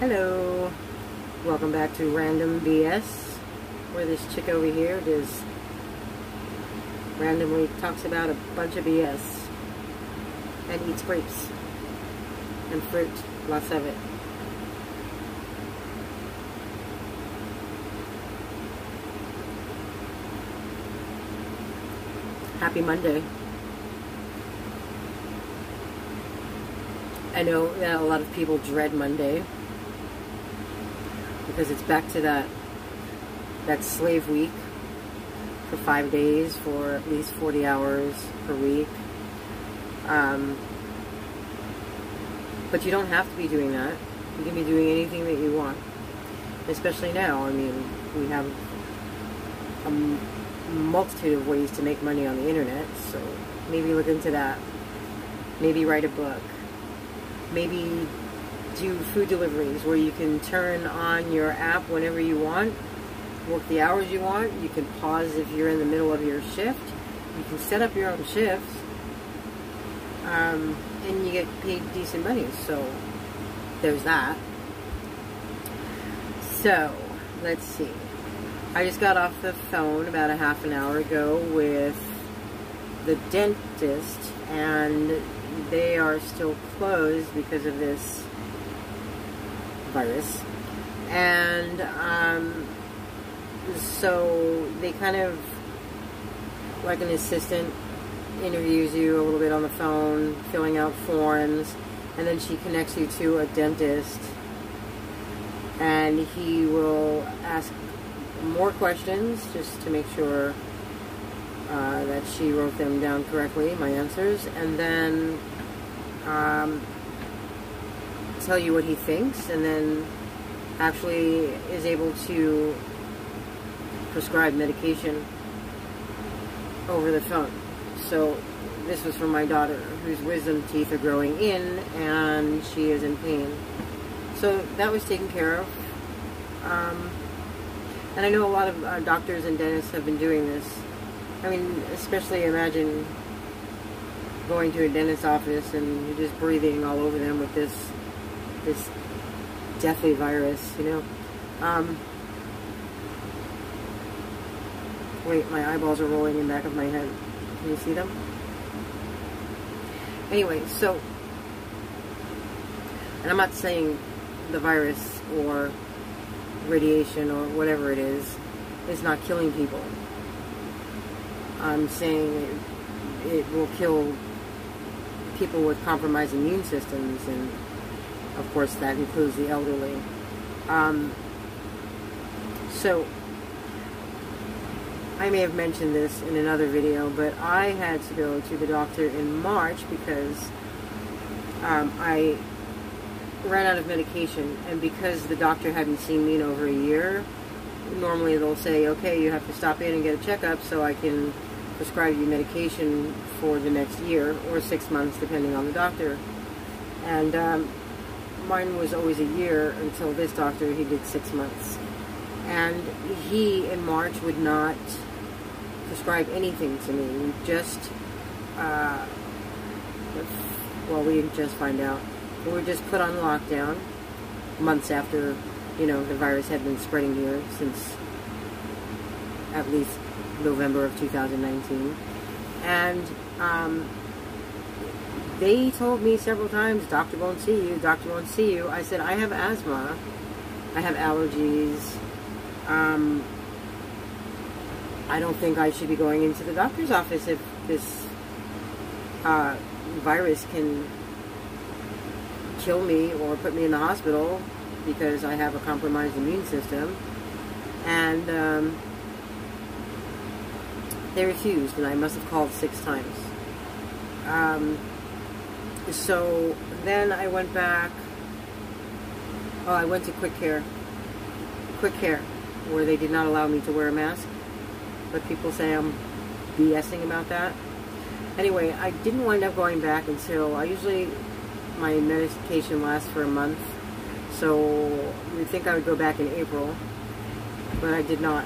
Hello, welcome back to Random BS, where this chick over here just randomly talks about a bunch of BS and eats grapes and fruit, lots of it. Happy Monday. I know that a lot of people dread Monday because it's back to that slave week for 5 days for at least 40 hours per week. But you don't have to be doing that. You can be doing anything that you want, especially now. I mean, we have a multitude of ways to make money on the internet, so maybe look into that. Maybe write a book. Maybe do food deliveries where you can turn on your app whenever you want, work the hours you want. You can pause if you're in the middle of your shift. You can set up your own shifts, and you get paid decent money. So there's that. So let's see. I just got off the phone about a half an hour ago with the dentist, and they are still closed because of this virus. And so they kind of, like an assistant, interviews you a little bit on the phone, filling out forms, and then she connects you to a dentist, and he will ask more questions just to make sure that she wrote them down correctly, my answers, and then tell you what he thinks, and then actually is able to prescribe medication over the phone. So this was for my daughter, whose wisdom teeth are growing in, and she is in pain. So that was taken care of. And I know a lot of doctors and dentists have been doing this. I mean, especially imagine going to a dentist's office and you're just breathing all over them with this deathly virus, you know. Wait, my eyeballs are rolling in the back of my head. Can you see them? Anyway, so, and I'm not saying the virus or radiation or whatever it is not killing people. I'm saying it will kill people with compromised immune systems, and of course that includes the elderly. So I may have mentioned this in another video, but I had to go to the doctor in March because I ran out of medication, and because the doctor hadn't seen me in over a year, normally they'll say, okay, you have to stop in and get a checkup so I can prescribe you medication for the next year or 6 months, depending on the doctor. And mine was always a year until this doctor, he did 6 months. And he, in March, would not prescribe anything to me. We just, well, we didn't just find out. We were just put on lockdown months after, you know, the virus had been spreading here since at least November of 2019. And they told me several times, doctor won't see you, doctor won't see you. I said, I have asthma, I have allergies, I don't think I should be going into the doctor's office if this virus can kill me or put me in the hospital because I have a compromised immune system. And they refused, and I must have called 6 times. So then I went back. Oh, I went to Quick Care, where they did not allow me to wear a mask, but people say I'm BSing about that. Anyway, I didn't wind up going back until, my medication lasts for a month, so you'd think I would go back in April, but I did not.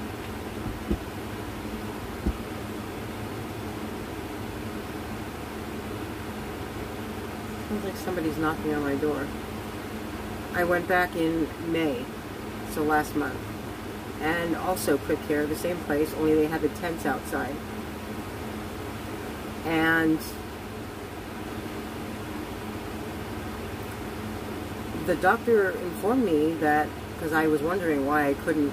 Sounds like somebody's knocking on my door. I went back in May, so last month, and also quick care, the same place, only they had the tents outside. And the doctor informed me that, because I was wondering why I couldn't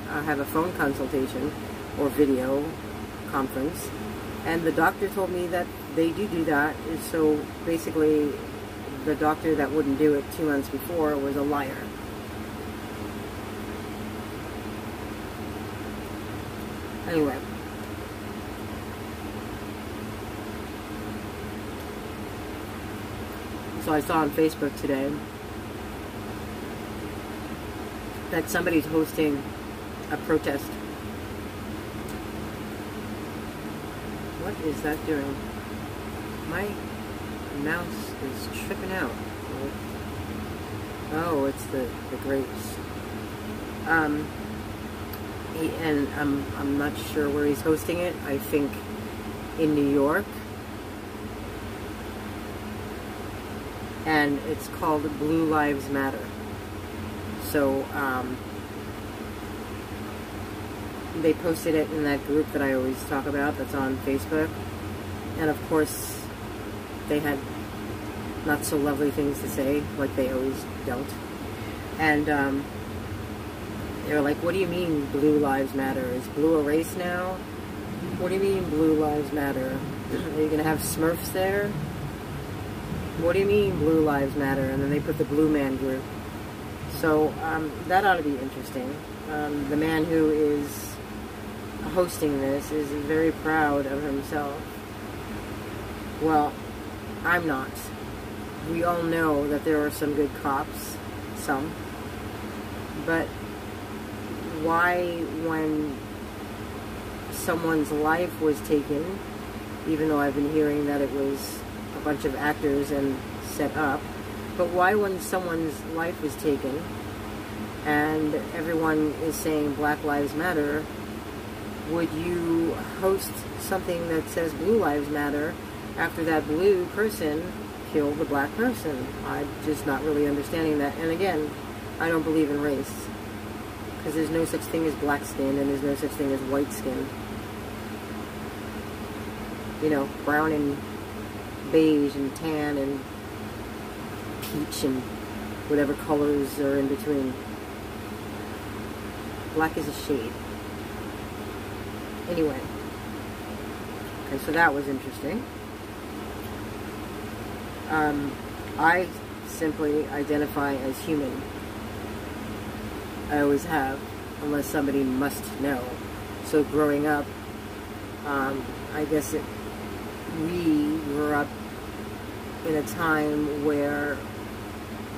have a phone consultation or video conference, and the doctor told me that they do that. So basically, the doctor that wouldn't do it 2 months before was a liar. Anyway. So I saw on Facebook today that somebody's hosting a protest. What is that doing? My mouse is tripping out. Oh, it's the grapes. And I'm not sure where he's hosting it. I think in New York. And it's called Blue Lives Matter. So, they posted it in that group that I always talk about that's on Facebook. And of course, they had not so lovely things to say, like they always don't. And they were like, what do you mean Blue Lives Matter? Is blue a race now? What do you mean Blue Lives Matter? Are you going to have Smurfs there? What do you mean Blue Lives Matter? And then they put the Blue Man Group. So that ought to be interesting. The man who is hosting this is very proud of himself. Well, I'm not. We all know that there are some good cops, some. But why, when someone's life was taken, even though I've been hearing that it was a bunch of actors and set up, but why when someone's life was taken and everyone is saying Black Lives Matter, would you host something that says Blue Lives Matter after that blue person killed the black person? I'm just not really understanding that. And again, I don't believe in race, because there's no such thing as black skin and there's no such thing as white skin. You know, brown and beige and tan and peach and whatever colors are in between. Black is a shade. Anyway. Okay, so that was interesting. I simply identify as human. I always have, unless somebody must know. So growing up, I guess we grew up in a time where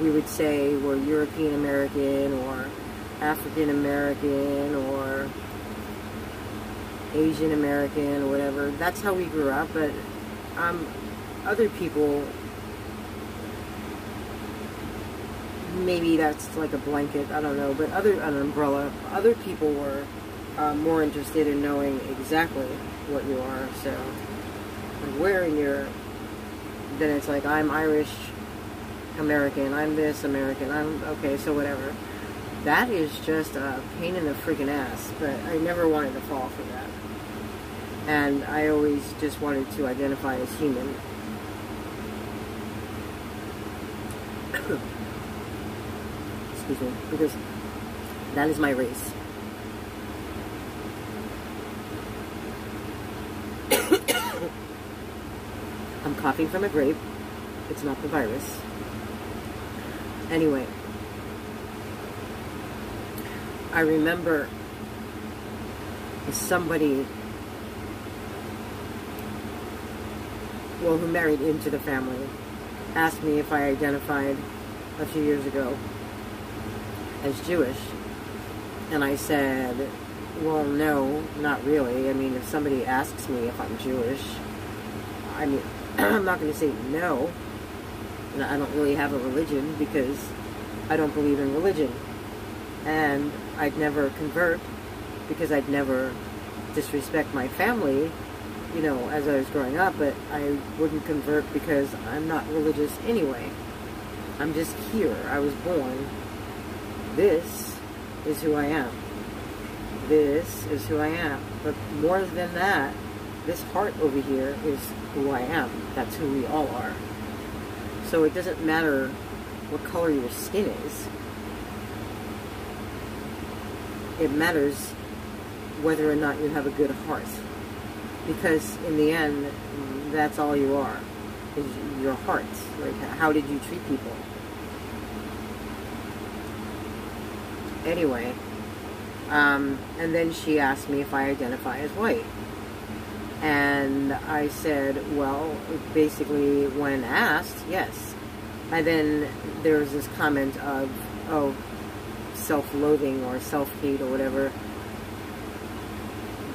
we would say we're European American or African American or Asian American or whatever. That's how we grew up. But other people, maybe that's like a blanket, I don't know, but an umbrella. Other people were more interested in knowing exactly what you are. So where in Europe, then it's like, I'm Irish American, I'm this American, I'm okay, so whatever. That is just a pain in the freaking ass, but I never wanted to fall for that. And I always just wanted to identify as human. Excuse me, because that is my race. I'm coughing from a grape. It's not the virus. Anyway, I remember somebody, well, who married into the family, asked me if I identified a few years ago as Jewish. And I said, well, no, not really. I mean, if somebody asks me if I'm Jewish, I mean, I'm not going to say no. And I don't really have a religion because I don't believe in religion. And I'd never convert because I'd never disrespect my family, you know, as I was growing up. But I wouldn't convert because I'm not religious anyway. I'm just here. I was born. This is who I am. This is who I am. But more than that, this heart over here is who I am. That's who we all are. So it doesn't matter what color your skin is. It matters whether or not you have a good heart. Because in the end, that's all you are, is your heart. Like, how did you treat people? Anyway, and then she asked me if I identify as white. And I said, well, basically, when asked, yes. And then there was this comment of, oh, self-loathing or self-hate or whatever.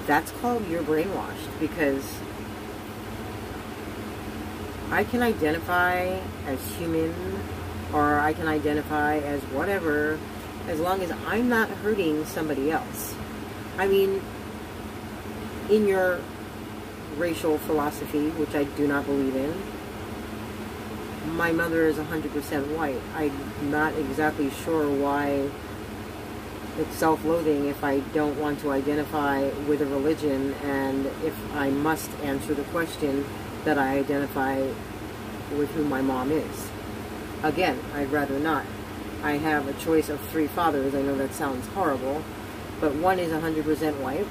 That's called you're brainwashed, because I can identify as human, or I can identify as whatever, as long as I'm not hurting somebody else. I mean, in your racial philosophy, which I do not believe in, my mother is 100% white. I'm not exactly sure why it's self-loathing if I don't want to identify with a religion, and if I must answer the question that I identify with who my mom is. Again, I'd rather not. I have a choice of 3 fathers. I know that sounds horrible, but one is 100% white.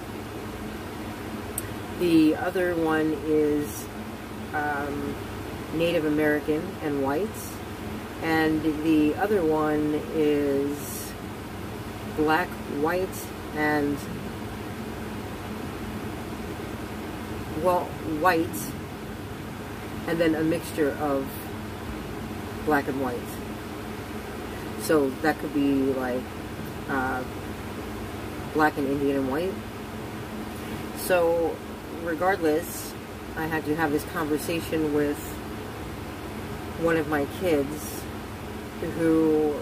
The other one is Native American and white, and the other one is black, white, and, well, white, and then a mixture of black and white. So that could be like black and Indian and white. So regardless, I had to have this conversation with one of my kids who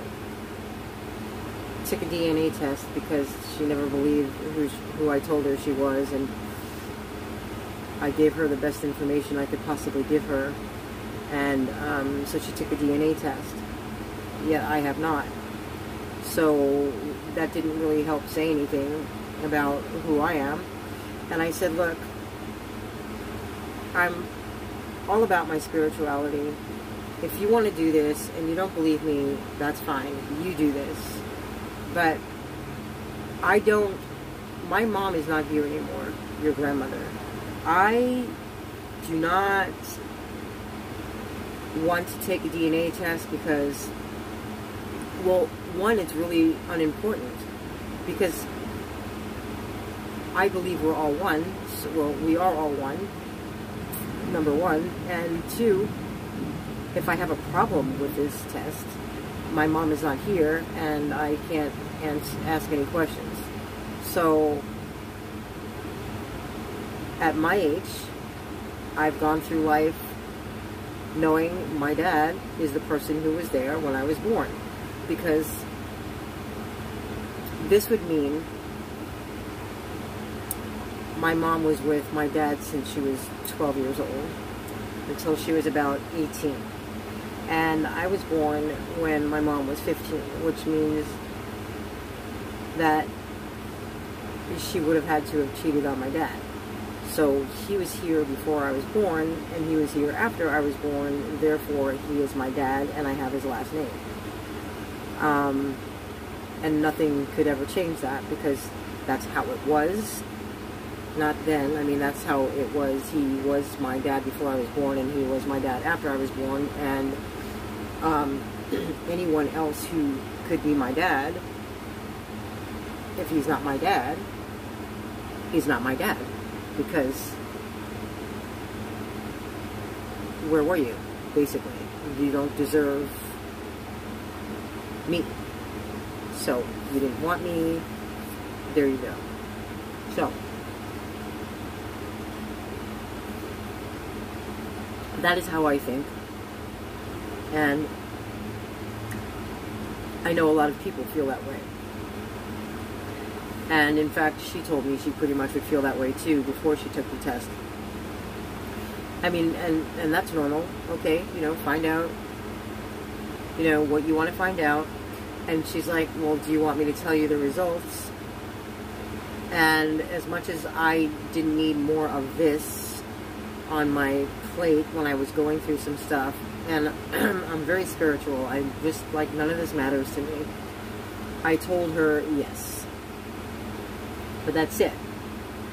took a DNA test because she never believed who I told her she was, and I gave her the best information I could possibly give her, and so she took a DNA test. Yet I have not. So that didn't really help say anything about who I am. And I said, look, I'm all about my spirituality. If you want to do this and you don't believe me, that's fine. You do this. But I don't, my mom is not here anymore, your grandmother. I do not want to take a DNA test because, well, one, it's really unimportant, because I believe we're all one. So, well, we are all one, number one. And two, if I have a problem with this test, my mom is not here, and I can't ask any questions. So, at my age, I've gone through life knowing my dad is the person who was there when I was born. Because this would mean my mom was with my dad since she was 12 years old, until she was about 18. And I was born when my mom was 15, which means that she would have had to have cheated on my dad. So he was here before I was born, and he was here after I was born, therefore he is my dad, and I have his last name. And nothing could ever change that, because that's how it was. Not then, I mean, that's how it was. He was my dad before I was born, and he was my dad after I was born, and anyone else who could be my dad, if he's not my dad, he's not my dad. Because where were you, basically? You don't deserve me. So, you didn't want me, there you go. So, that is how I think. And I know a lot of people feel that way. And in fact, she told me she pretty much would feel that way too before she took the test. I mean, and that's normal. Okay, you know, find out you know, what you want to find out. And she's like, well, do you want me to tell you the results? And as much as I didn't need more of this on my plate when I was going through some stuff, and I'm very spiritual, I just, like, none of this matters to me, I told her yes. But that's it.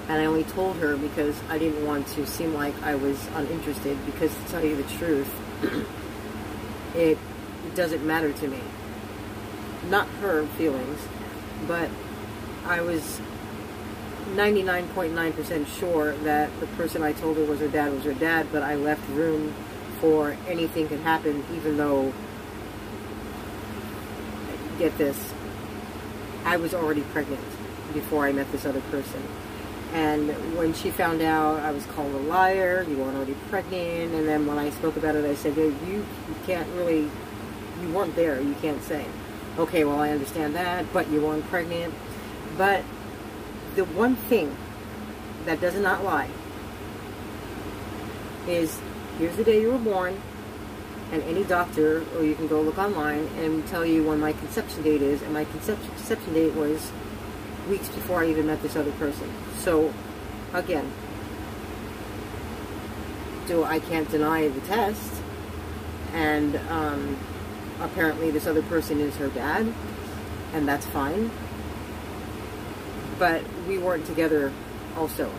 And I only told her because I didn't want to seem like I was uninterested, because to tell you the truth, it doesn't matter to me. Not her feelings, but I was 99.9% sure that the person I told her was her dad, but I left room for anything could happen, even though, get this, I was already pregnant before I met this other person. And when she found out, I was called a liar, you weren't already pregnant, and then when I spoke about it, I said, you can't really, you weren't there, you can't say. Okay, well, I understand that, but you weren't pregnant. But the one thing that does not lie is, here's the day you were born, and any doctor, or you can go look online and tell you when my conception date is, and my conception date was weeks before I even met this other person. So, again, I can't deny the test, and apparently this other person is her dad, and that's fine. But we weren't together also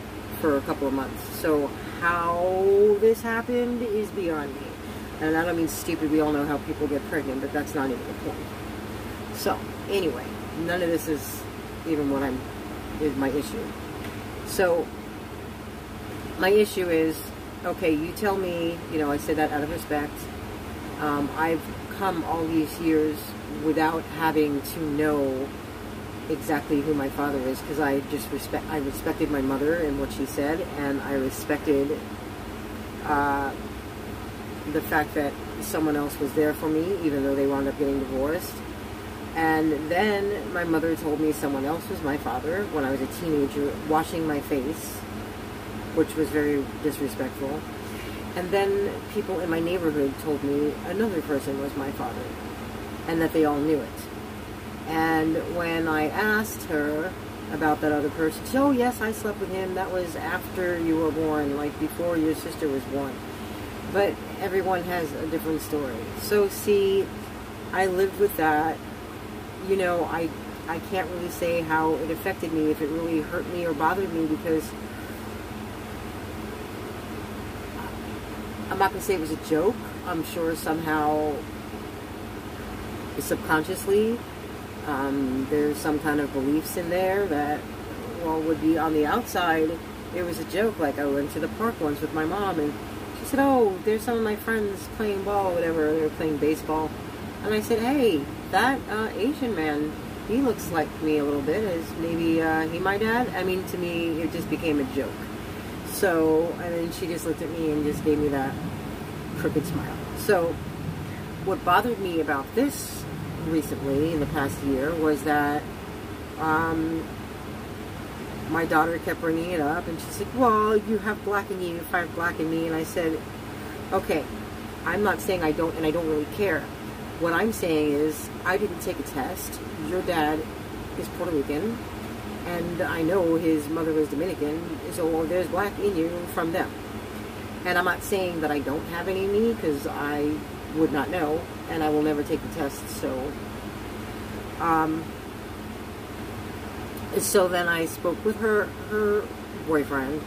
for a couple of months. So how this happened is beyond me. And I don't mean stupid, we all know how people get pregnant, but that's not even the point. So, anyway, none of this is even what is my issue. So, my issue is, okay, you tell me, you know, I say that out of respect. I've come all these years without having to know exactly who my father is, because I respected my mother and what she said, and I respected the fact that someone else was there for me, even though they wound up getting divorced. And then my mother told me someone else was my father when I was a teenager, washing my face, which was very disrespectful. And then people in my neighborhood told me another person was my father, and that they all knew it. And when I asked her about that other person, she said, oh yes, I slept with him, that was after you were born, like before your sister was born. But everyone has a different story. So see, I lived with that. You know, I can't really say how it affected me, if it really hurt me or bothered me, because I'm not going to say it was a joke. I'm sure somehow, subconsciously, there's some kind of beliefs in there that, well, would be on the outside, it was a joke. Like, I went to the park once with my mom, and she said, oh, there's some of my friends playing ball, or whatever, they were playing baseball. And I said, hey, that Asian man, he looks like me a little bit. Is maybe he my dad? I mean, to me, it just became a joke. So, and then she just looked at me and just gave me that crooked smile. So, what bothered me about this recently, in the past year, was that my daughter kept bringing it up, and she said, well, you have black in you, you have black in me. And I said, okay, I'm not saying I don't, and I don't really care. What I'm saying is, I didn't take a test. Your dad is Puerto Rican, and I know his mother was Dominican, so there's black in you from them. And I'm not saying that I don't have any in me, because I would not know, and I will never take the test. So then I spoke with her boyfriend.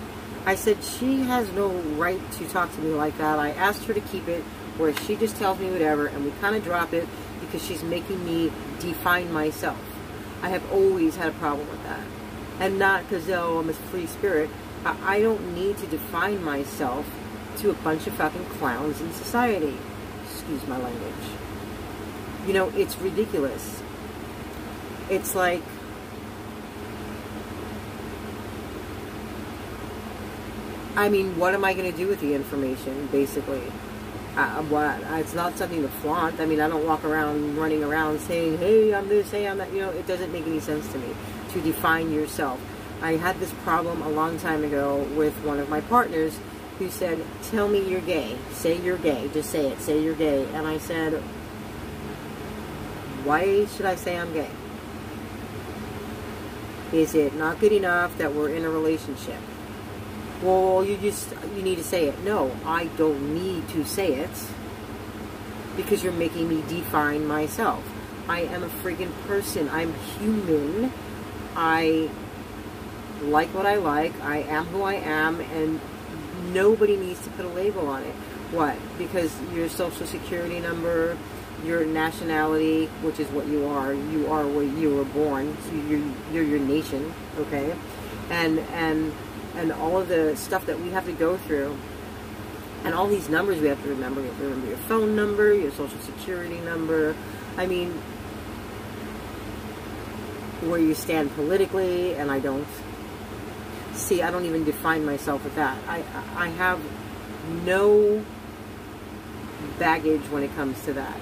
I said, she has no right to talk to me like that. I asked her to keep it where she just tells me whatever, and we kind of drop it, because she's making me define myself. I have always had a problem with that. And not because, oh, I'm a free spirit. I don't need to define myself to a bunch of fucking clowns in society. Excuse my language. You know, it's ridiculous. It's like, I mean, what am I going to do with the information, basically? It's not something to flaunt. I mean, I don't walk around running around saying, hey, I'm this, hey, I'm that. You know, it doesn't make any sense to me to define yourself. I had this problem a long time ago with one of my partners who said, tell me you're gay. Say you're gay. Just say it. Say you're gay. And I said, Why should I say I'm gay? Is it not good enough that we're in a relationship? Well, you need to say it. No, I don't need to say it, because you're making me define myself. I am a friggin' person. I'm human. I like what I like. I am who I am, and nobody needs to put a label on it. What? Because your social security number, your nationality, which is what you are where you were born, so you're your nation, okay? And all of the stuff that we have to go through, and all these numbers we have to remember. You have to remember your phone number, your social security number. I mean, where you stand politically, and I don't. See, I don't even define myself with that. I have no baggage when it comes to that.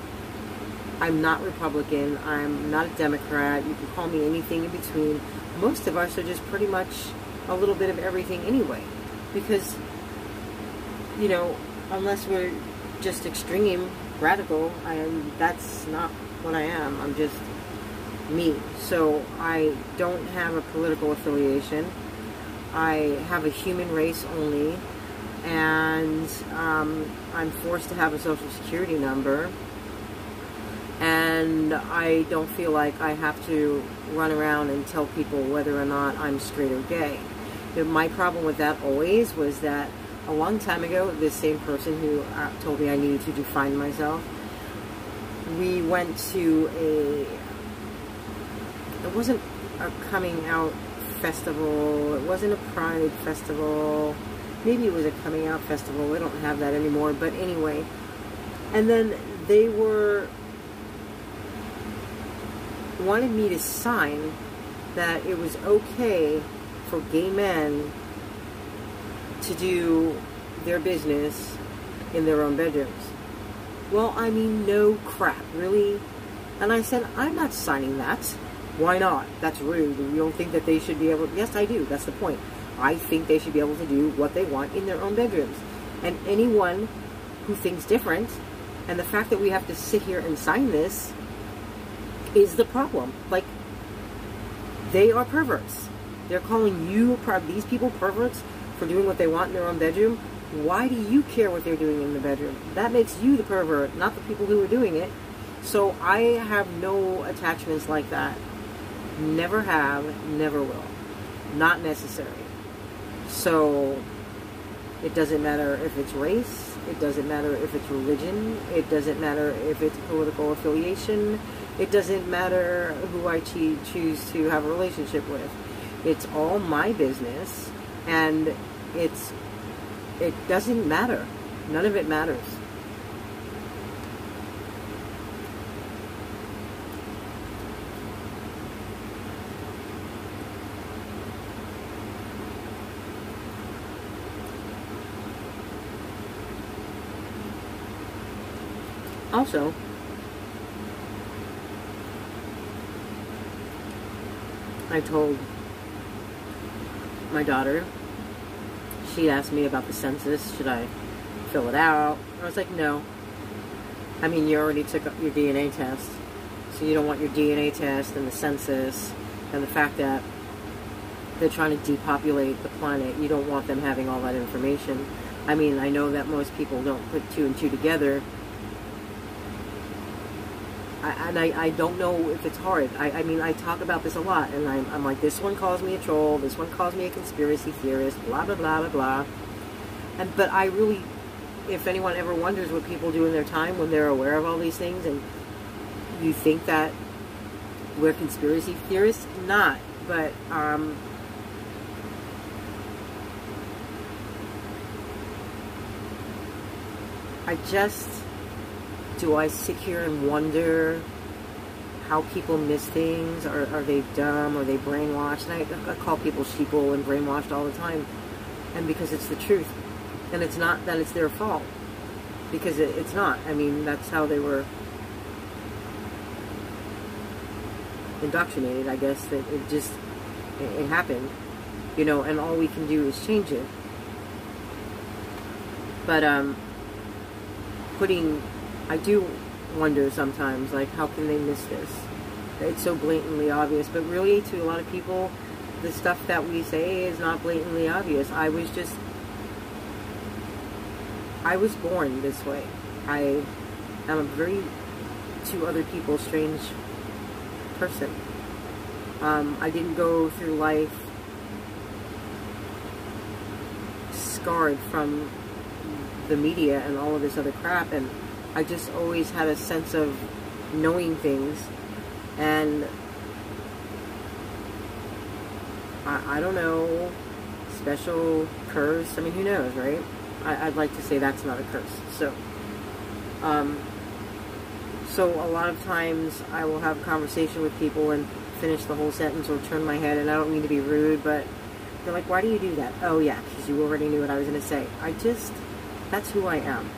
I'm not Republican. I'm not a Democrat. You can call me anything in between. Most of us are just pretty much a little bit of everything anyway. Because, you know, unless we're just extreme, radical, that's not what I am. I'm just me. So I don't have a political affiliation. I have a human race only. And I'm forced to have a social security number. And I don't feel like I have to run around and tell people whether or not I'm straight or gay. My problem with that always was that a long time ago, this same person who told me I needed to define myself, we went to it wasn't a coming out festival, it wasn't a pride festival, maybe it was a coming out festival, we don't have that anymore, but anyway. And then they wanted me to sign that it was okay for gay men to do their business in their own bedrooms. Well, I mean, no crap, really? And I said, I'm not signing that. Why not? That's rude. You don't think that they should be able to? Yes, I do. That's the point. I think they should be able to do what they want in their own bedrooms. And anyone who thinks different, and the fact that we have to sit here and sign this, is the problem. Like, they are perverts. They're calling these people perverts for doing what they want in their own bedroom. Why do you care what they're doing in the bedroom? That makes you the pervert, not the people who are doing it. So I have no attachments like that. Never have, never will. Not necessary. So it doesn't matter if it's race, it doesn't matter if it's religion, it doesn't matter if it's political affiliation, it doesn't matter who I choose to have a relationship with. It's all my business, and it doesn't matter. None of it matters. Also, I told my daughter, she asked me about the census, should I fill it out? I was like, no. I mean, you already took your DNA test, so you don't want your DNA test and the census and the fact that they're trying to depopulate the planet. You don't want them having all that information. I mean, I know that most people don't put two and two together. I don't know if it's hard. I mean, I talk about this a lot, and I'm like, this one calls me a troll, this one calls me a conspiracy theorist, blah, blah, blah, blah, blah. But I really, if anyone ever wonders what people do in their time when they're aware of all these things, and you think that we're conspiracy theorists, not. But, do I sit here and wonder how people miss things? Are they dumb? Are they brainwashed? And I call people sheeple and brainwashed all the time. And because it's the truth. And it's not that it's their fault. Because it's not. I mean, that's how they were indoctrinated, I guess. That it happened. You know, and all we can do is change it. But, wonder sometimes, like, how can they miss this? It's so blatantly obvious, but really, to a lot of people, the stuff that we say is not blatantly obvious. I was born this way. I am a very, to other people, strange person. I didn't go through life scarred from the media and all of this other crap, and I just always had a sense of knowing things, and I don't know, special curse, I mean, who knows, right? I'd like to say that's not a curse. So a lot of times I will have a conversation with people and finish the whole sentence or turn my head, and I don't mean to be rude, but they're like, why do you do that? Oh yeah, because you already knew what I was going to say. That's who I am.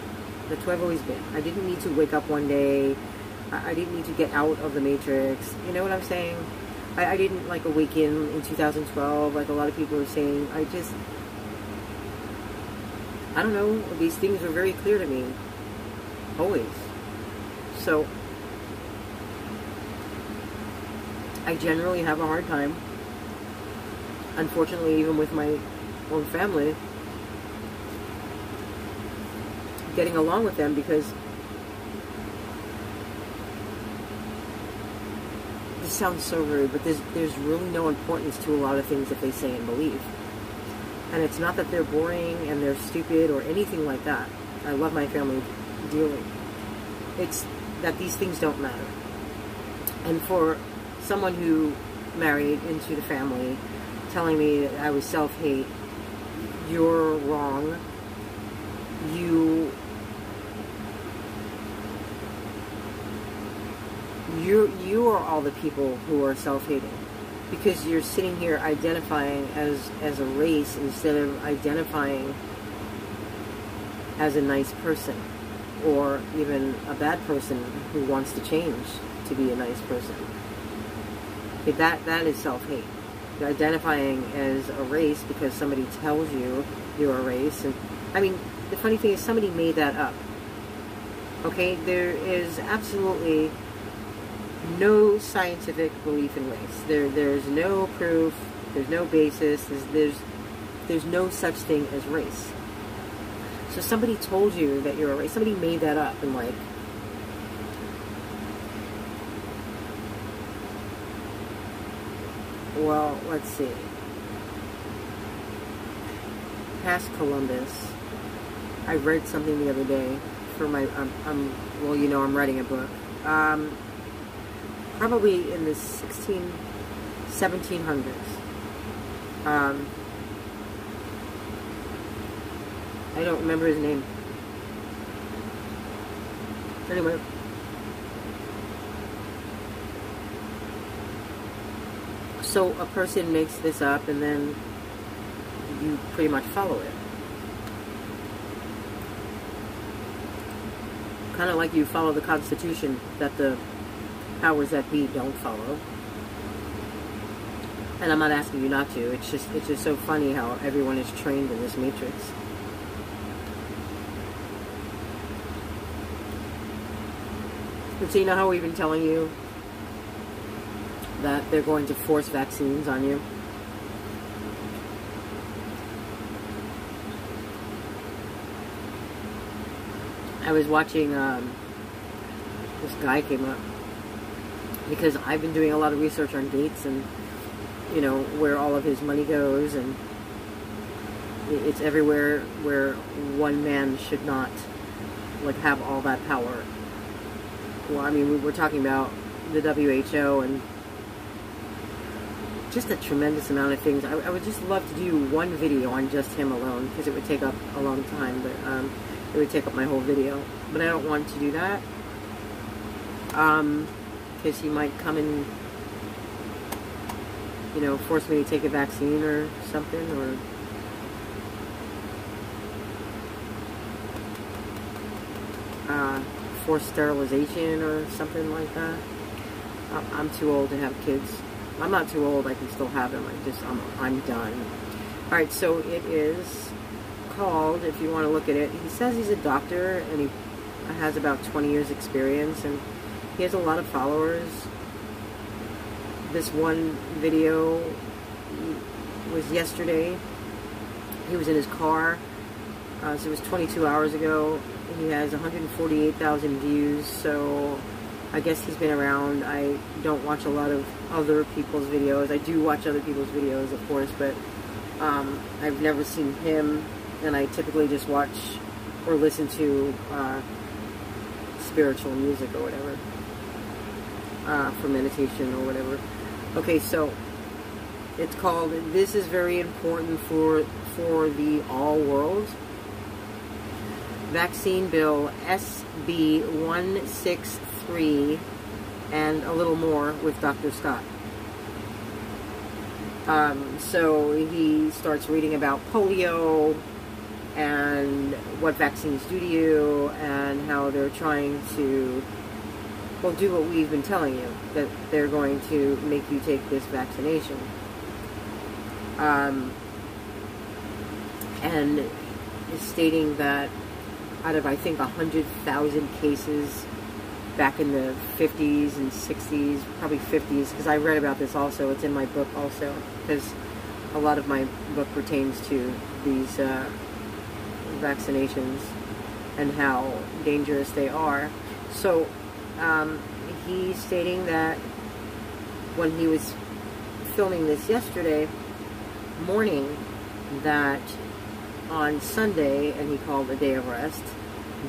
That's who I've always been. I didn't need to wake up one day. I didn't need to get out of the matrix. You know what I'm saying? I didn't like awaken in 2012 like a lot of people are saying. I don't know, these things were very clear to me. Always. So, I generally have a hard time, unfortunately, even with my own family, getting along with them, because this sounds so rude, but there's really no importance to a lot of things that they say and believe. And it's not that they're boring and they're stupid or anything like that. I love my family dearly. It's that these things don't matter. And for someone who married into the family telling me that I was self-hate, you're wrong. You are all the people who are self-hating, because you're sitting here identifying as a race instead of identifying as a nice person, or even a bad person who wants to change to be a nice person. Okay, that is self-hate. You're identifying as a race because somebody tells you you're a race. And I mean, the funny thing is, somebody made that up. Okay, there is absolutely no scientific belief in race. There's no proof. There's no basis. There's no such thing as race. So somebody told you that you're a race. Somebody made that up, and like, well, let's see. Past Columbus, I read something the other day for my, well, you know, I'm writing a book. Probably in the 1700s. I don't remember his name. Anyway. So a person makes this up, and then you pretty much follow it. Kind of like you follow the Constitution that the powers that be don't follow. And I'm not asking you not to. It's just so funny how everyone is trained in this matrix. And so you know how we've been telling you that they're going to force vaccines on you? I was watching, this guy came up, because I've been doing a lot of research on Gates and, you know, where all of his money goes, and it's everywhere where one man should not, like, have all that power. Well, I mean, we're talking about the WHO and just a tremendous amount of things. I would just love to do one video on just him alone, because it would take up a long time, but it would take up my whole video. But I don't want to do that, because he might come and, you know, force me to take a vaccine or something, or forced sterilization or something like that. I'm too old to have kids. I'm not too old, I can still have them. I'm done. Alright, so it is called, if you want to look at it, he says he's a doctor, and he has about 20 years experience, and he has a lot of followers. This one video was yesterday. He was in his car, so it was 22 hours ago. He has 148,000 views, so I guess he's been around. I don't watch a lot of other people's videos. I do watch other people's videos, of course, but I've never seen him, and I typically just watch or listen to spiritual music or whatever, for meditation or whatever. Okay, so it's called, this is very important for the all world. Vaccine Bill SB 163 and a little more with Dr. Scott. So he starts reading about polio and what vaccines do to you, and how they're trying to, well, do what we've been telling you, that they're going to make you take this vaccination. And is stating that out of, I think, 100,000 cases back in the 50s and 60s, probably 50s, because I read about this also, it's in my book also, because a lot of my book pertains to these vaccinations and how dangerous they are. So he's stating that when he was filming this yesterday morning, that on Sunday, and he called a day of rest,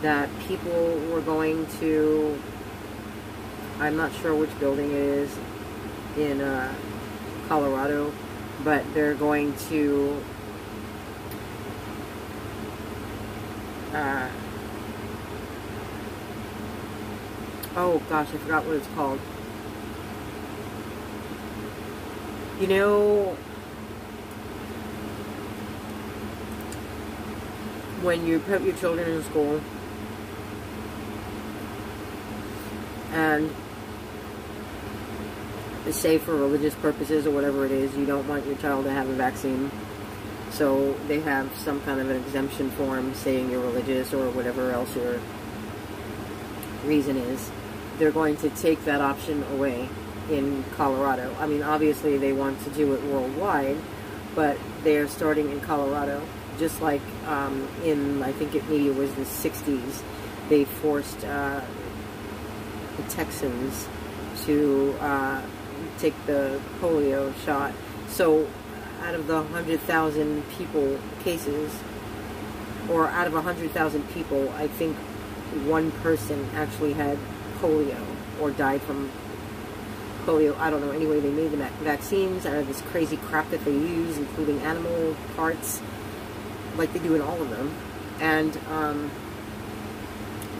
that people were going to, I'm not sure which building it is in Colorado, but they're going to oh gosh, I forgot what it's called. You know, when you put your children in school and say for religious purposes or whatever it is, you don't want your child to have a vaccine, so they have some kind of an exemption form saying you're religious or whatever else your reason is, they're going to take that option away in Colorado. I mean, obviously they want to do it worldwide, but they're starting in Colorado. Just like in, I think maybe it was the 60s, they forced the Texans to take the polio shot. So out of the 100,000 people cases, or out of 100,000 people, I think one person actually had polio or died from polio. I don't know. Anyway, they made the vaccines out of this crazy crap that they use, including animal parts, like they do in all of them. And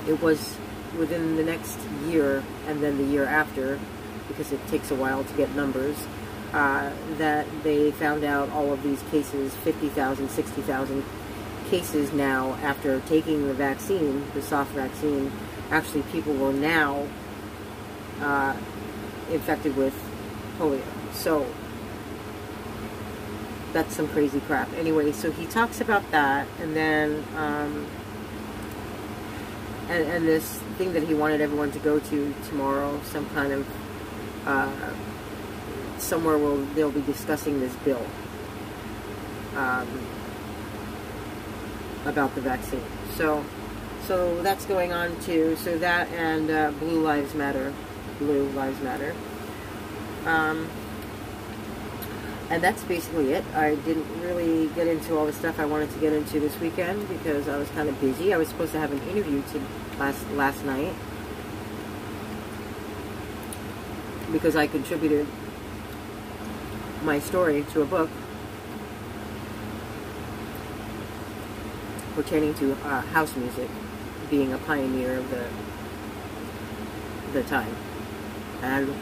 it was within the next year, and then the year after, because it takes a while to get numbers, that they found out all of these cases, 50,000, 60,000 cases now after taking the vaccine, the soft vaccine. Actually, people were now infected with polio. So that's some crazy crap. Anyway, so he talks about that, and then and this thing that he wanted everyone to go to tomorrow, some kind of somewhere where they'll be discussing this bill about the vaccine. So that's going on too. So that and Blue Lives Matter. Blue Lives Matter. And that's basically it. I didn't really get into all the stuff I wanted to get into this weekend because I was kind of busy. I was supposed to have an interview last night because I contributed my story to a book pertaining to house music, being a pioneer of the time. And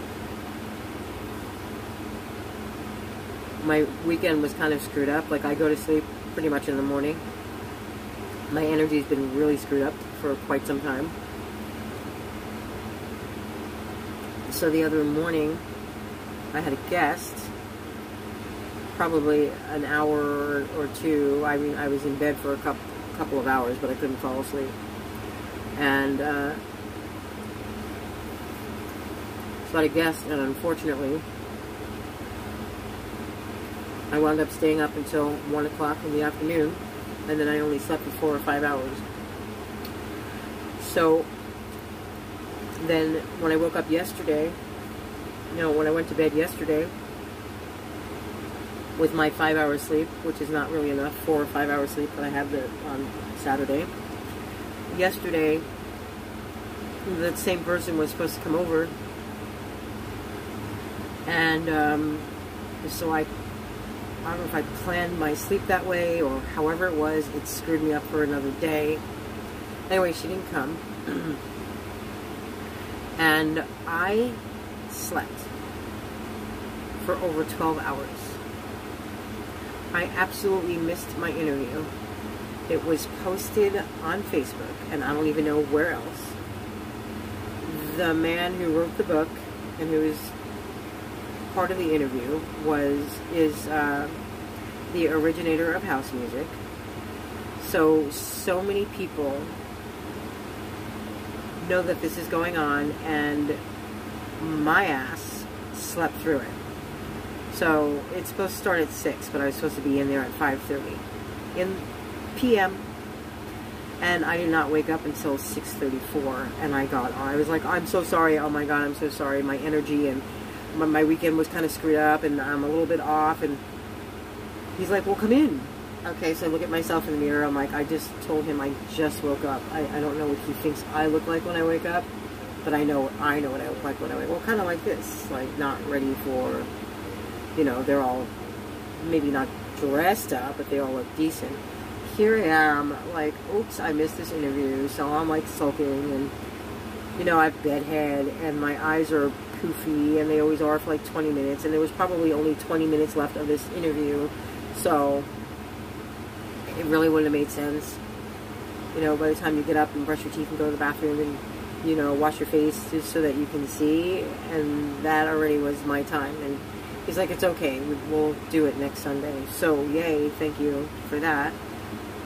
my weekend was kind of screwed up. Like, I go to sleep pretty much in the morning. My energy's been really screwed up for quite some time. So the other morning, I had a guest, probably an hour or two. I mean, I was in bed for a couple of hours, but I couldn't fall asleep. And so I guessed, and unfortunately, I wound up staying up until 1 o'clock in the afternoon, and then I only slept for 4 or 5 hours. So then when I woke up yesterday, when I went to bed yesterday with my 5 hours sleep, which is not really enough, 4 or 5 hours sleep that I had on Saturday. Yesterday, that same person was supposed to come over, and so I don't know if I planned my sleep that way or however it was, it screwed me up for another day. Anyway, she didn't come. And I slept for over 12 hours. I absolutely missed my interview. It was posted on Facebook, and I don't even know where else. The man who wrote the book and who is part of the interview is the originator of house music. So many people know that this is going on, and my ass slept through it. So it's supposed to start at 6, but I was supposed to be in there at 5:30 in p.m. and I did not wake up until 6:34, and I was like, I'm so sorry, oh my god, I'm so sorry, my energy and my weekend was kind of screwed up, and I'm a little bit off. And he's like, well, come in. Okay, so I look at myself in the mirror. I'm like, I just told him I just woke up. I don't know what he thinks I look like when I wake up, but I know what I look like when I wake up. Well, kind of like this, like not ready for, they're all maybe not dressed up, but they all look decent. Here I am, like, oops, I missed this interview, so I'm like sulking, and I have bedhead, and my eyes are poofy, and they always are for like 20 minutes, and there was probably only 20 minutes left of this interview, so it really wouldn't have made sense. By the time you get up and brush your teeth and go to the bathroom and, wash your face just so that you can see, and that already was my time. And he's like, it's okay, we'll do it next Sunday. So, yay, thank you for that.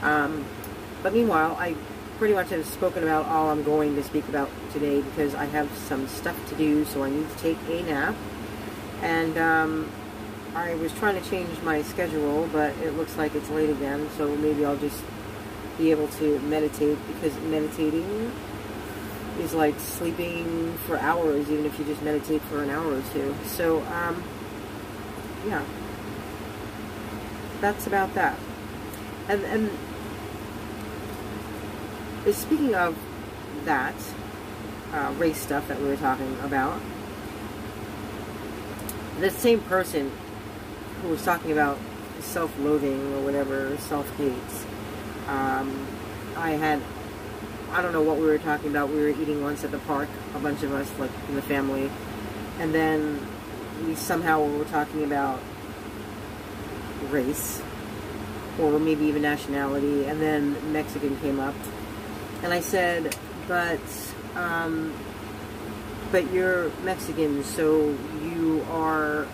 But meanwhile, I pretty much have spoken about all I'm going to speak about today, because I have some stuff to do, so I need to take a nap. And I was trying to change my schedule, but it looks like it's late again, so maybe I'll just be able to meditate, because meditating is like sleeping for hours, even if you just meditate for an hour or two. So, yeah, that's about that. And speaking of that, race stuff that we were talking about, the same person who was talking about self-loathing or whatever, self-hates, I don't know what we were talking about. We were eating once at the park, a bunch of us, like in the family, and then we were talking about race, or maybe even nationality, and then Mexican came up. And I said, but you're Mexican, so you are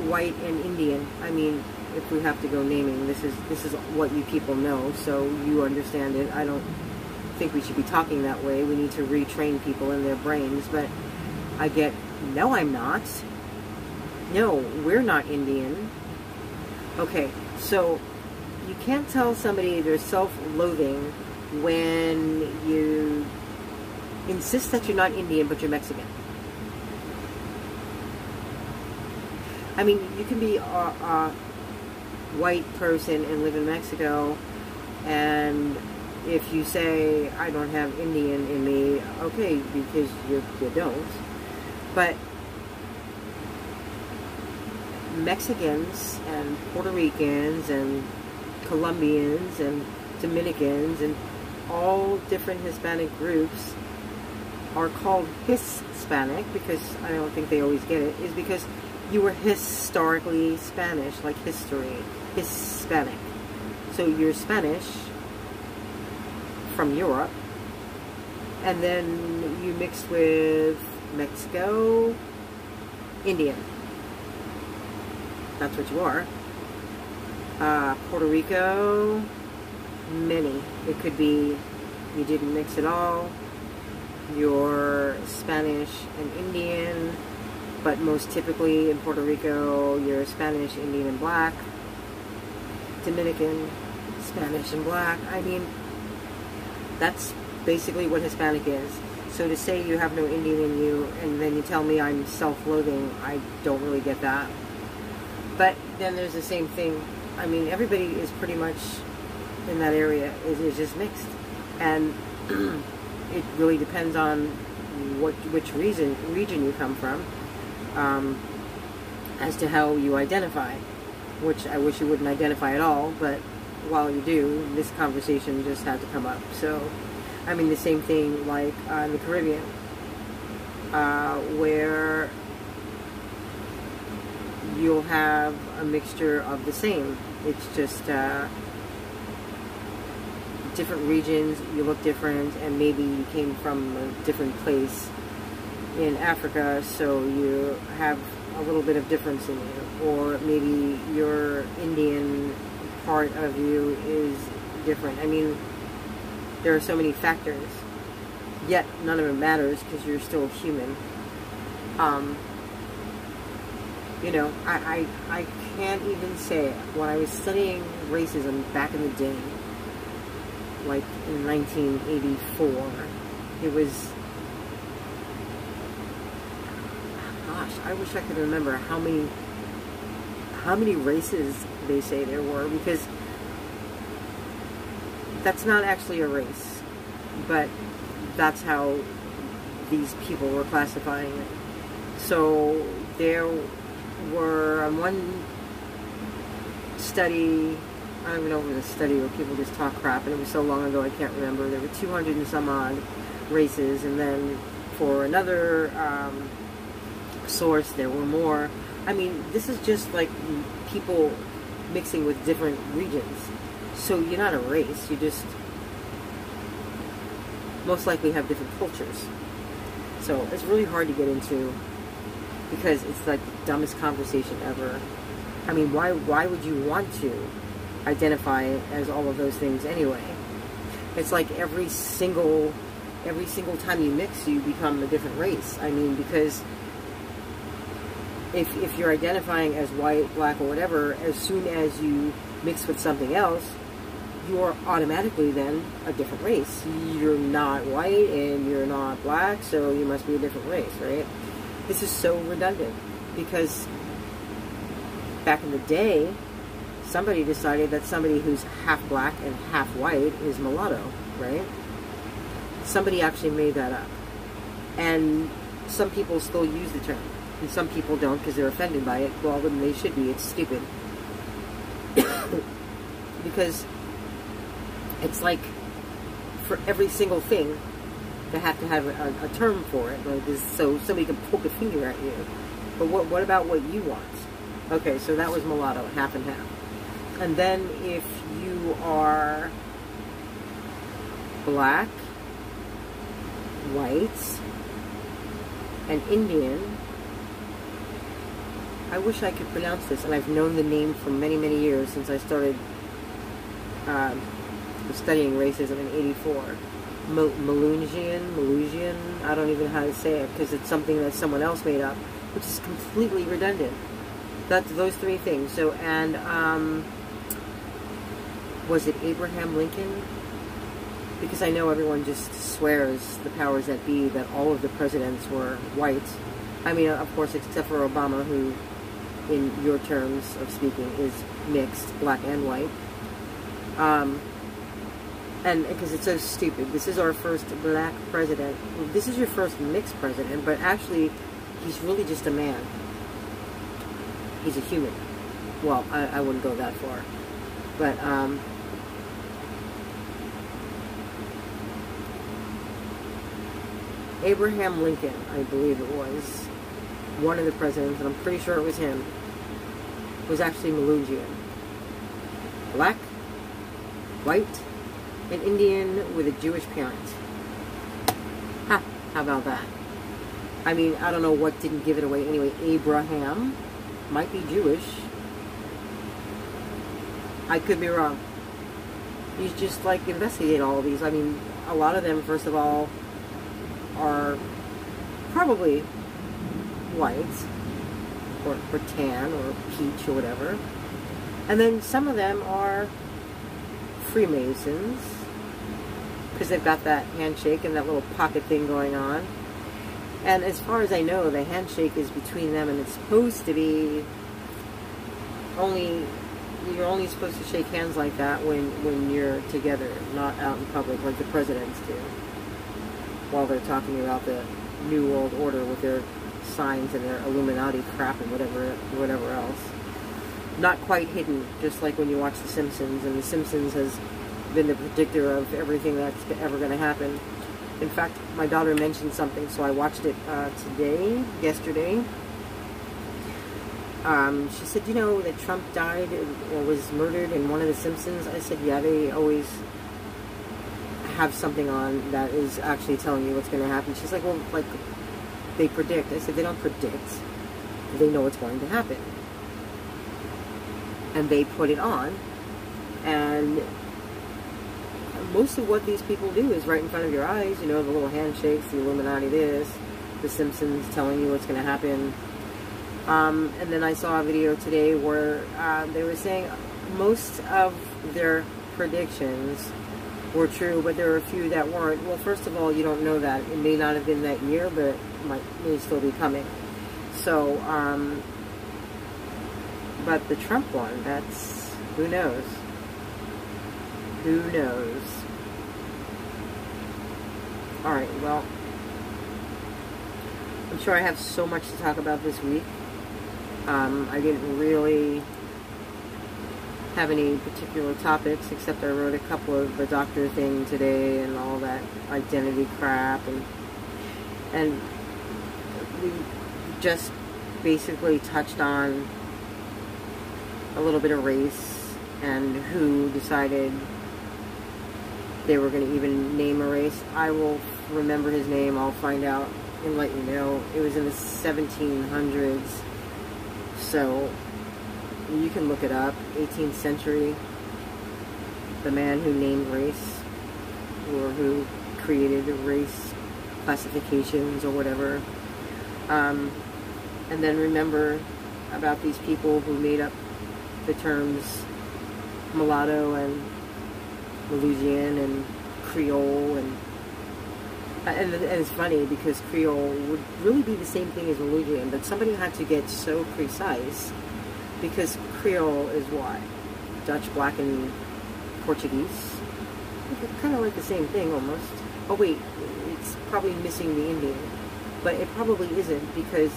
white and Indian. I mean, if we have to go naming, this is what you people know, so you understand it. I don't think we should be talking that way. We need to retrain people in their brains. But I get, no, I'm not. No, we're not Indian. Okay, so you can't tell somebody they're self-loathing when you insist that you're not Indian, but you're Mexican. I mean, you can be a white person and live in Mexico, and if you say, I don't have Indian in me, okay, because you don't. But Mexicans and Puerto Ricans and Colombians and Dominicans and all different Hispanic groups are called Hispanic, because I don't think they always get it, is because you were historically Spanish, like history, Hispanic. So you're Spanish from Europe, and then you mixed with Mexico, Indian. That's what you are. Puerto Rico, many. It could be you didn't mix at all. You're Spanish and Indian, but most typically in Puerto Rico, you're Spanish, Indian, and Black. Dominican, Spanish, and Black. I mean, that's basically what Hispanic is. So to say you have no Indian in you, and then you tell me I'm self-loathing, I don't really get that. But then there's the same thing. I mean, everybody is pretty much in that area is just mixed, and it really depends on which region you come from, as to how you identify. Which I wish you wouldn't identify at all, but while you do, this conversation just had to come up. So, I mean, the same thing like in the Caribbean, where you'll have a mixture of the same. It's just different regions, you look different, and maybe you came from a different place in Africa, so you have a little bit of difference in you. Or maybe your Indian part of you is different. I mean, there are so many factors, yet none of it matters because you're still human. You know, I can't even say, when I was studying racism back in the day, like in 1984, it was, gosh, I wish I could remember how many races they say there were, because that's not actually a race, but that's how these people were classifying it. So there were one study, I don't even know if it was a study where people just talk crap, and it was so long ago I can't remember. There were 200 and some odd races, and then for another source there were more. I mean, this is just like people mixing with different regions. So you're not a race, you just most likely have different cultures. So it's really hard to get into, because it's like the dumbest conversation ever. I mean, why would you want to identify as all of those things anyway? It's like every single time you mix, you become a different race. I mean, because if you're identifying as white, black, or whatever, as soon as you mix with something else, you're automatically then a different race. You're not white and you're not black, so you must be a different race, right? This is so redundant, because back in the day, somebody decided that somebody who's half black and half white is mulatto, right? Somebody actually made that up. And some people still use the term, and some people don't because they're offended by it. Well, then they should be. It's stupid. Because it's like, for every single thing, they have to have a term for it, like this, so somebody can poke a finger at you. But what about what you want? Okay, so that was mulatto, half and half. And then if you are black, white, and Indian, I wish I could pronounce this, and I've known the name for many, many years since I started studying racism in '84. Malusian, I don't even know how to say it, because it's something that someone else made up, which is completely redundant. That's those three things. So, and was it Abraham Lincoln? Because I know everyone just swears, the powers that be, that all of the presidents were white. I mean, of course, except for Obama, who, in your terms of speaking, is mixed, black and white. And because it's so stupid. This is our first black president. This is your first mixed president, but actually, he's really just a man. He's a human. Well, I wouldn't go that far. But, Abraham Lincoln, I believe it was, one of the presidents, and I'm pretty sure it was him, was actually Malusian. Black, white, and Indian with a Jewish parent. Ha! How about that? I mean, I don't know what didn't give it away. Anyway, Abraham might be Jewish. I could be wrong. You just, like, investigate all of these. I mean, a lot of them, first of all, are probably whites, or tan, or peach, or whatever. And then some of them are Freemasons, because they've got that handshake and that little pocket thing going on. And as far as I know, the handshake is between them, and it's supposed to be you're only supposed to shake hands like that when you're together, not out in public like the presidents do, while they're talking about the New World Order with their signs and their Illuminati crap and whatever else. Not quite hidden, just like when you watch The Simpsons, and The Simpsons has been the predictor of everything that's ever going to happen. In fact, my daughter mentioned something, so I watched it yesterday. She said, you know, that Trump died or was murdered in one of The Simpsons. I said, yeah, they always have something on that is actually telling you what's going to happen. She's like, well, like, they predict. I said, they don't predict. They know what's going to happen. And they put it on. And most of what these people do is right in front of your eyes. You know, the little handshakes, the Illuminati this, The Simpsons telling you what's going to happen. And then I saw a video today where they were saying most of their predictions were true, but there were a few that weren't. Well, first of all, you don't know that. It may not have been that year, but it may still be coming. So, but the Trump one, that's, who knows? Who knows? Alright, well, I'm sure I have so much to talk about this week. I didn't really have any particular topics, except I wrote a couple of the doctor thing today and all that identity crap, and we just basically touched on a little bit of race and who decided they were going to even name a race. I will remember his name. I'll find out and let you know. It was in the 1700s, so you can look it up. 18th century, the man who named race, or who created race classifications or whatever. And then remember about these people who made up the terms mulatto and Melusian and Creole, and it's funny because Creole would really be the same thing as Melusian, but somebody had to get so precise because Creole is what? Dutch, Black, and Portuguese? Kind of like the same thing almost. Oh wait, it's probably missing the Indian, but it probably isn't, because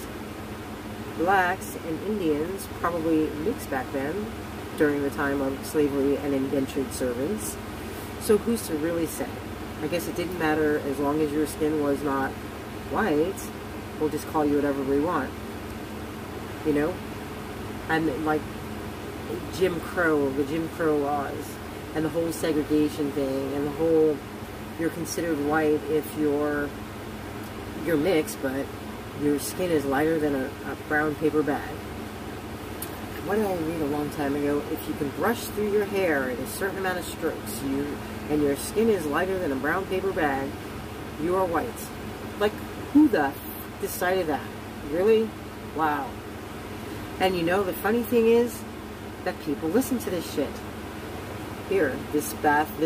blacks and Indians probably mixed back then during the time of slavery and indentured servants. So who's to really say? I guess it didn't matter as long as your skin was not white. We'll just call you whatever we want. You know? And like Jim Crow, the Jim Crow laws, and the whole segregation thing, and the whole you're considered white if you're mixed, but your skin is lighter than a brown paper bag. What did I read a long time ago? If you can brush through your hair in a certain amount of strokes, and your skin is lighter than a brown paper bag, you are white. Like, who the f decided that? Really? Wow. And you know, the funny thing is that people listen to this shit. Here, this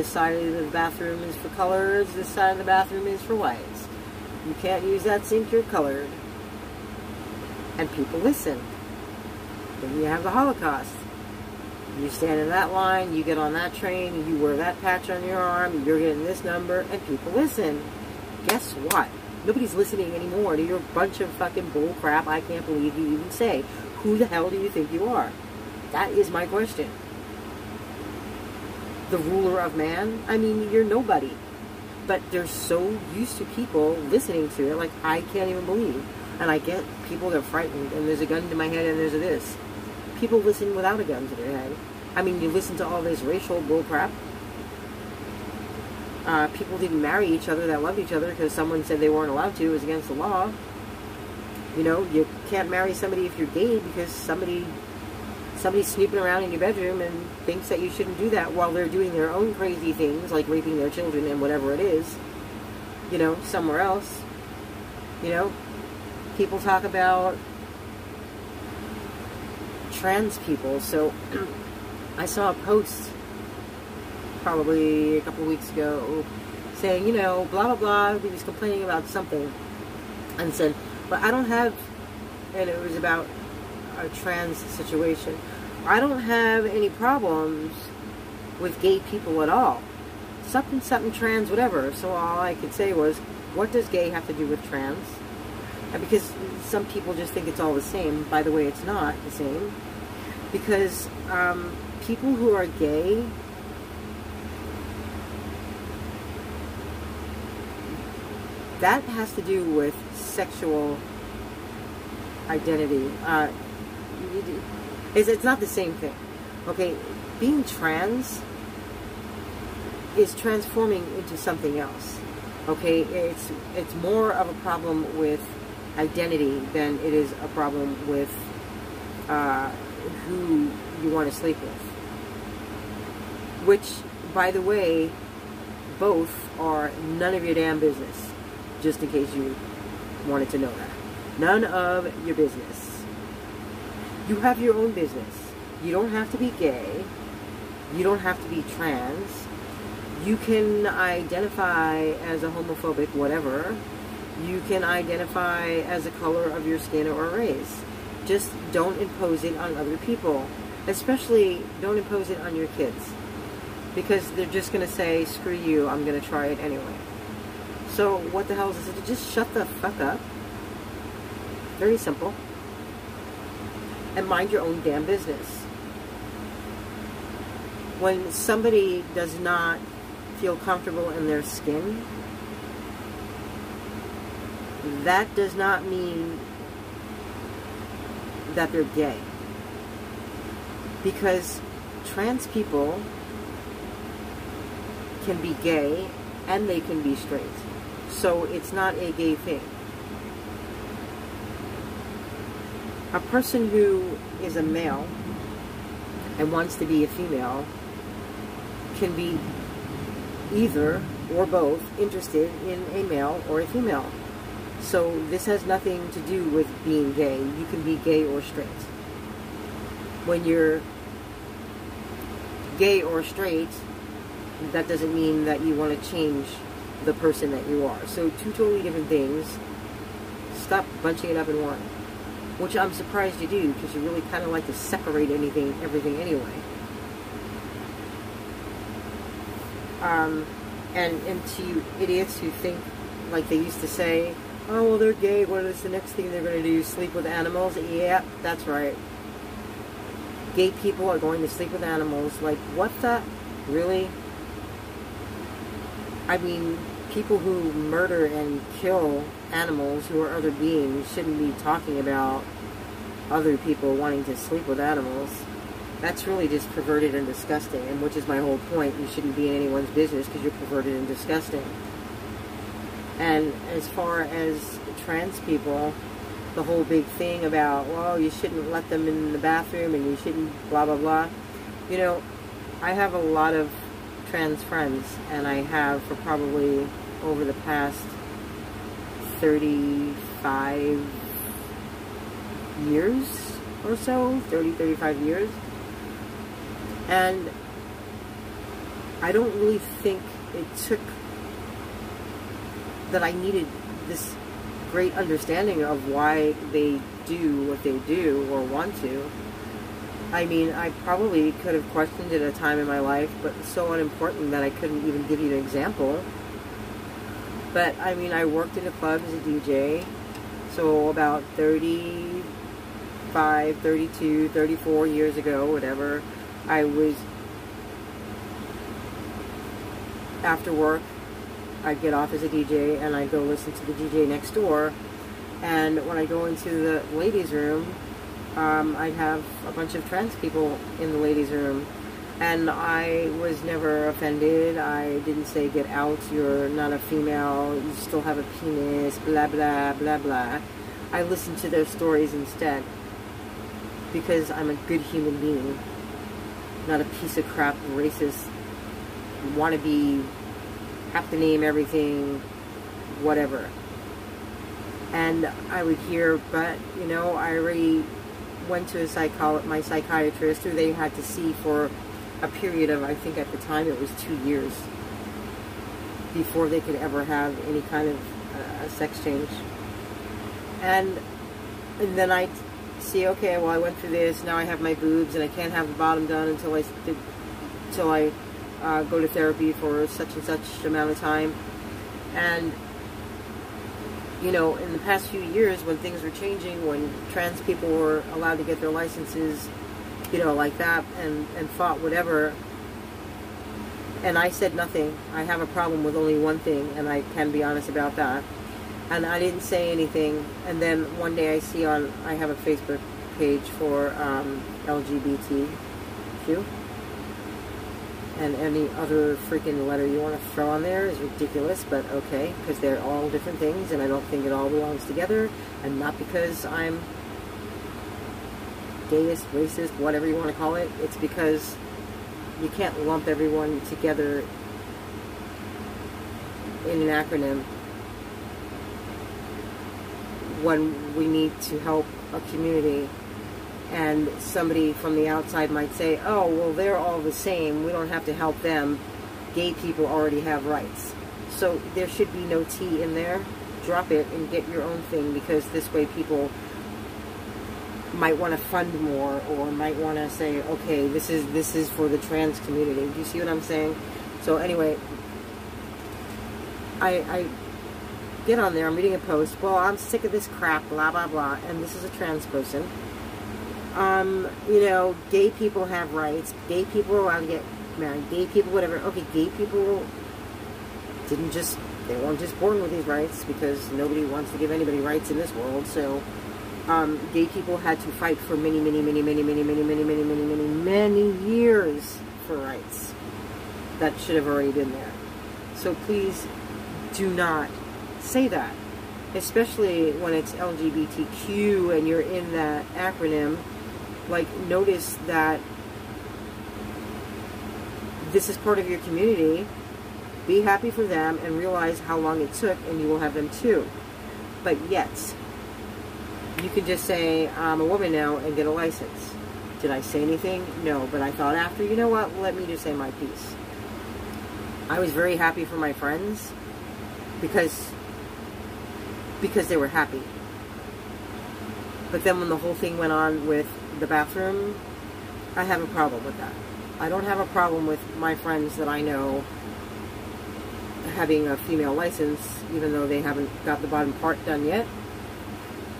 side of the bathroom is for colors, this side of the bathroom is for whites. You can't use that sink, you're colored. And people listen. Then you have the Holocaust. You stand in that line, you get on that train, you wear that patch on your arm, you're getting this number, and people listen. Guess what? Nobody's listening anymore to your bunch of fucking bull crap I can't believe you even say. Who the hell do you think you are? That is my question. The ruler of man? I mean, you're nobody. But they're so used to people listening to it, like, I can't even believe. And I get people that are frightened, and there's a gun to my head, and there's a this. People listen without a gun to their head. I mean, you listen to all this racial bullcrap. People didn't marry each other that loved each other because someone said they weren't allowed to. It was against the law. You know, you can't marry somebody if you're gay because somebody somebody's snooping around in your bedroom and thinks that you shouldn't do that while they're doing their own crazy things, like raping their children and whatever it is, you know, somewhere else. You know, people talk about trans people. So I saw a post probably a couple of weeks ago saying, you know, blah, blah, blah. He was complaining about something and said, but I don't have, and it was about a trans situation. I don't have any problems with gay people at all. Something trans, whatever. So all I could say was, what does gay have to do with trans? And because some people just think it's all the same. By the way, it's not the same. Because people who are gay, that has to do with sexual identity. It's not the same thing. Okay, being trans is transforming into something else. Okay, it's more of a problem with identity than it is a problem with who you want to sleep with. Which, by the way, both are none of your damn business. Just in case you wanted to know that. None of your business. You have your own business. You don't have to be gay. You don't have to be trans. You can identify as a homophobic whatever. You can identify as a color of your skin or race. Just don't impose it on other people. Especially, don't impose it on your kids. Because they're just going to say, screw you, I'm going to try it anyway. So, what the hell is this? Just shut the fuck up. Very simple. And mind your own damn business. When somebody does not feel comfortable in their skin, that does not mean that they're gay. Because trans people can be gay and they can be straight. So it's not a gay thing. A person who is a male and wants to be a female can be either or both interested in a male or a female. So this has nothing to do with being gay. You can be gay or straight. When you're gay or straight, that doesn't mean that you want to change the person that you are. So two totally different things. Stop bunching it up in one. Which I'm surprised you do, because you really kind of like to separate everything anyway. And to you idiots who think, like they used to say, oh, well, they're gay, what is the next thing they're going to do? Sleep with animals? Yeah, that's right. Gay people are going to sleep with animals. Like, what the? Really? I mean, people who murder and kill animals who are other beings shouldn't be talking about other people wanting to sleep with animals. That's really just perverted and disgusting, and which is my whole point. You shouldn't be in anyone's business because you're perverted and disgusting. And as far as trans people, the whole big thing about, well, you shouldn't let them in the bathroom and you shouldn't blah, blah, blah. You know, I have a lot of trans friends, and I have for probably over the past 35 years or so, 35 years. And I don't really think it took that I needed this great understanding of why they do what they do or want to. I mean, I probably could have questioned it at a time in my life, but it's so unimportant that I couldn't even give you an example. But, I mean, I worked in a club as a DJ, so about 35, 32, 34 years ago, whatever, I was, after work, I'd get off as a DJ and I'd go listen to the DJ next door. And when I go into the ladies' room, I'd have a bunch of trans people in the ladies' room. And I was never offended. I didn't say, get out, you're not a female, you still have a penis, blah, blah, blah, blah. I listened to their stories instead. because I'm a good human being, not a piece of crap racist, wannabe, have to name everything, whatever. And I would hear, but, you know, I already went to my psychiatrist, who they had to see for a period of, I think at the time it was 2 years, before they could ever have any kind of sex change. And then I see, okay, well, I went through this, now I have my boobs, and I can't have the bottom done until I go to therapy for such and such amount of time. And, you know, in the past few years, when things were changing, when trans people were allowed to get their licenses, you know, like that, and fought whatever, and I said nothing. I have a problem with only one thing, and I can be honest about that. And I didn't say anything. And then one day I have a Facebook page for LGBTQ. And any other freaking letter you want to throw on there is ridiculous, but okay, because they're all different things, and I don't think it all belongs together, and not because I'm gayist, racist, whatever you want to call it. It's because you can't lump everyone together in an acronym when we need to help a community. And somebody from the outside might say, oh, well, they're all the same, we don't have to help them, gay people already have rights. So there should be no T in there. Drop it and get your own thing, because this way people might want to fund more, or might want to say, okay, this is for the trans community. Do you see what I'm saying? So anyway, I get on there, I'm reading a post, well, I'm sick of this crap, blah, blah, blah, and this is a trans person. You know, gay people have rights, gay people are allowed to get married, gay people, whatever. Okay, gay people they weren't just born with these rights, because nobody wants to give anybody rights in this world. So, gay people had to fight for many years for rights that should have already been there. So please do not say that, especially when it's LGBTQ and you're in that acronym. Like, notice that this is part of your community. Be happy for them and realize how long it took, and you will have them too. But yet, you can just say, I'm a woman now, and get a license. Did I say anything? No, but I thought after, you know what, let me just say my piece. I was very happy for my friends, because they were happy. But then when the whole thing went on with the bathroom, I have a problem with that. I don't have a problem with my friends that I know having a female license, even though they haven't got the bottom part done yet.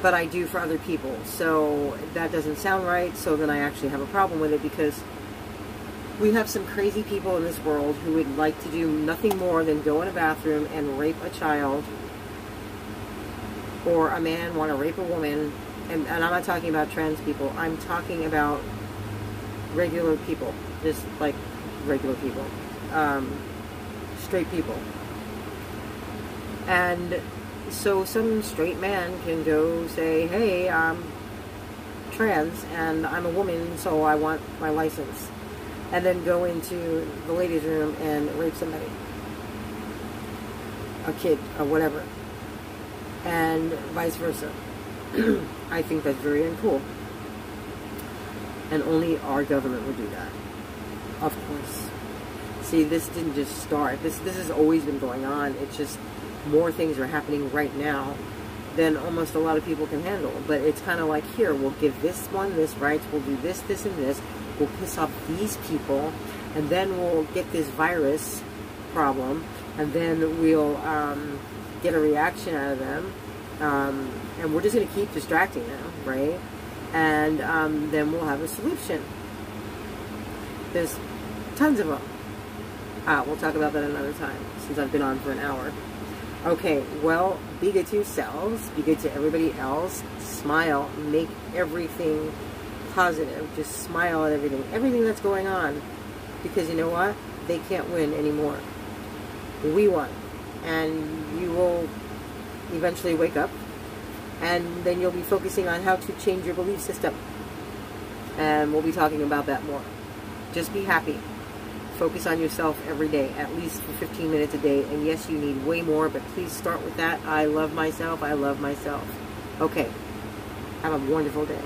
But I do for other people. So that doesn't sound right, so then I actually have a problem with it, because we have some crazy people in this world who would like to do nothing more than go in a bathroom and rape a child, or a man want to rape a woman. And I'm not talking about trans people. I'm talking about regular people. Just like regular people. Straight people. And so some straight man can go say, hey, I'm trans and I'm a woman, so I want my license. And then go into the ladies' room and rape somebody. A kid, or whatever. And vice versa. I think that's very uncool. And only our government would do that. Of course. See, this didn't just start. This has always been going on. It's just more things are happening right now than almost a lot of people can handle. But it's kind of like, here, we'll give this one this rights, we'll do this, this, and this. We'll piss off these people, and then we'll get this virus problem, and then we'll get a reaction out of them. And we're just going to keep distracting them, right? And then we'll have a solution. There's tons of them. We'll talk about that another time, since I've been on for an hour. Okay, well, be good to yourselves, be good to everybody else, smile, make everything positive, just smile at everything that's going on, because you know what? They can't win anymore. We won. And you will eventually wake up, and then you'll be focusing on how to change your belief system. And we'll be talking about that more. Just be happy. Focus on yourself every day, at least for 15 minutes a day. And yes, you need way more, but please start with that. I love myself. I love myself. Okay. Have a wonderful day.